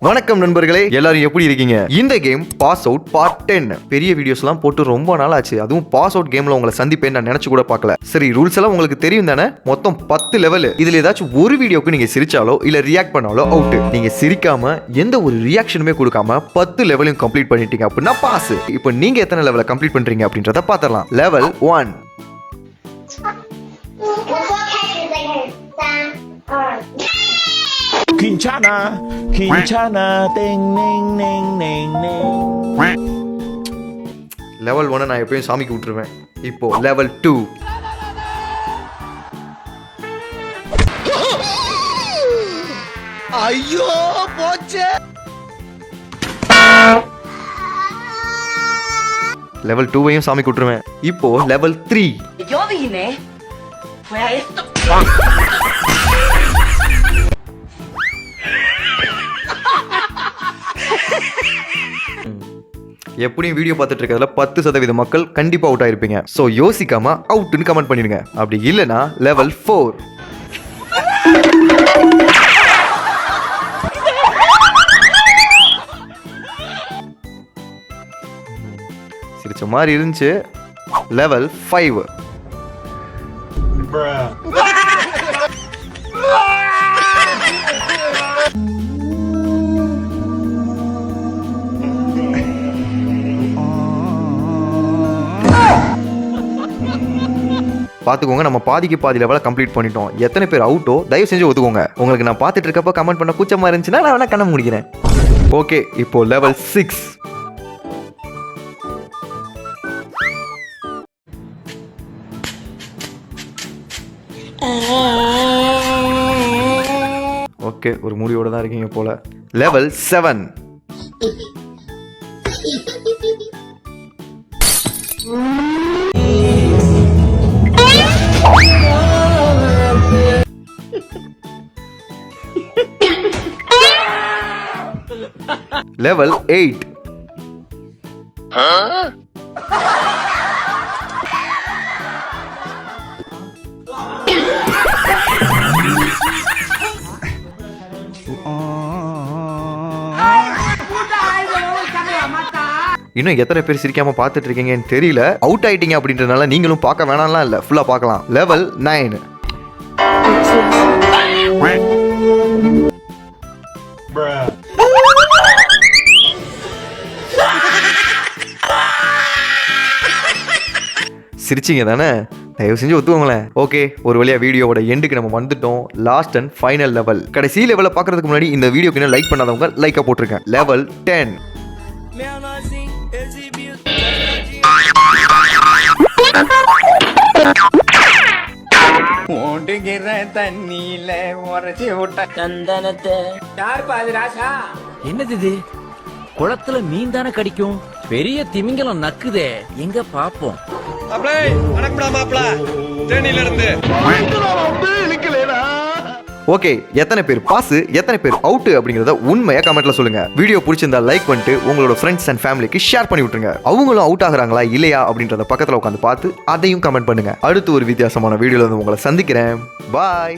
வணக்கம் நண்பர்களே, எல்லாரும் எப்படி இருக்கீங்க? இந்த கேம் பாஸ் அவுட் பார்ட் 10. பெரிய வீடியோஸ்லாம் போட்டு ரொம்ப நாள் ஆச்சு. அதுவும் பாஸ் அவுட் கேம்ல உங்களை சந்திப்பேன் நான் நினைச்சு கூட பார்க்கல. சரி, ரூல்ஸ் எல்லாம் உங்களுக்கு தெரியும் தானே? மொத்தம் 10 லெவல். இதுல ஏதாச்சும் ஒரு வீடியோக்கு நீங்க சிரிச்சாலோ இல்ல ரியாக்ட் பண்ணாலோ அவுட். நீங்க சிரிக்காம எந்த ஒரு ரியாக்ஷனுமே கொடுக்காம 10 லெவலையும் கம்ப்ளீட் பண்ணிட்டீங்க அப்படின்னா பாஸ். இப்போ நீங்க எத்தனை லெவலை கம்ப்ளீட் பண்றீங்க அப்படின்றத பாத்திரலாம். Level 1. Kinchana, ding, ding, ding, ding, ding. Level 1 நான் எப்பயும் சாமிக்கு விட்டுருவேன். இப்போ லெவல் 2. ஐயோ போச்சே. லெவல் 2வையும் சாமிக்கு விட்டுருவேன். இப்போ level 3. Yo vine, fue a esto. எப்படியும் வீடியோ பார்த்துட்டு இருக்கிறதுல 10% மக்கள் கண்டிப்பா அவுட் ஆயிருப்பீங்க. சோ யோசிக்காம அவுட்னு கமெண்ட் பண்ணிடுங்க. அப்படி இல்லனா லெவல் 4. சிரிச்ச மாதிரி இருந்துச்சு. லெவல் 5. பார்த்துக்கோங்க, நம்ம பாதிக்கு பாதி லெவலை கம்ப்ளீட் பண்ணிட்டோம். எத்தனை பேர் அவுட்டோ தயவு செஞ்சு ஒத்துக்கோங்க. உங்களுக்கு நான் பார்த்துட்டு இருக்கப்போ கமெண்ட் பண்ண கூச்சமா இருந்துச்சுன்னா நான் வேணா கண்ண முடிக்கிறேன். ஓகே, இப்போ லெவல் 6. ஓகே, ஒரு முடிவோட தான் இருக்கீங்க போல. லெவல் 7. Level 8. இன்னும் எத்தனை பேர் சிரிக்காம பார்த்துட்டு இருக்கீங்கன்னு தெரியல. அவுட் ஆயிட்டீங்க அப்படின்றதுனால நீங்களும் பார்க்க வேணாம்லாம் இல்ல, ஃபுல்லா பார்க்கலாம். லெவல் 9. சிரிச்சிங்க தானே? தயவு செஞ்சு ஒத்துக்கோங்களேன். ஓகே, ஒரு வழியா வீடியோவோட எண்டுக்கு நம்ம வந்துட்டோம். Last and final level. கடைசி லெவலை பார்க்கறதுக்கு முன்னாடி இந்த வீடியோக்கு இன்னும் லைக் பண்ணாதவங்க லைக்கா போட்டுருக்கேன். லெவல் 10. ஓடுகிற தண்ணியில உரைச்சி விட்ட சந்தனத்தை யார் பாது ராசா? என்னது இது? குளத்துல மீன் தானே கடிக்கும், பெரிய திமிங்கலம் நக்குதே, எங்க பாப்போம். ஓகே, எத்தனை பேர் பாஸ் எத்தனை பேர் அவுட் அப்படிங்கறத உண்மையா கமெண்ட்ல சொல்லுங்க. வீடியோ பிடிச்சிருந்தா லைக் பண்ணிட்டு உங்களோட ஃப்ரெண்ட்ஸ் அண்ட் ஃபேமிலிக்கு ஷேர் பண்ணி விட்டுருங்க. அவங்களும் அவுட் ஆகுறாங்களா இல்லையா அப்படின்றத பக்கத்துல உட்காந்து பார்த்து அதையும் கமெண்ட் பண்ணுங்க. அடுத்து ஒரு வித்தியாசமான வீடியோல வந்து உங்களை சந்திக்கிறேன். பாய்.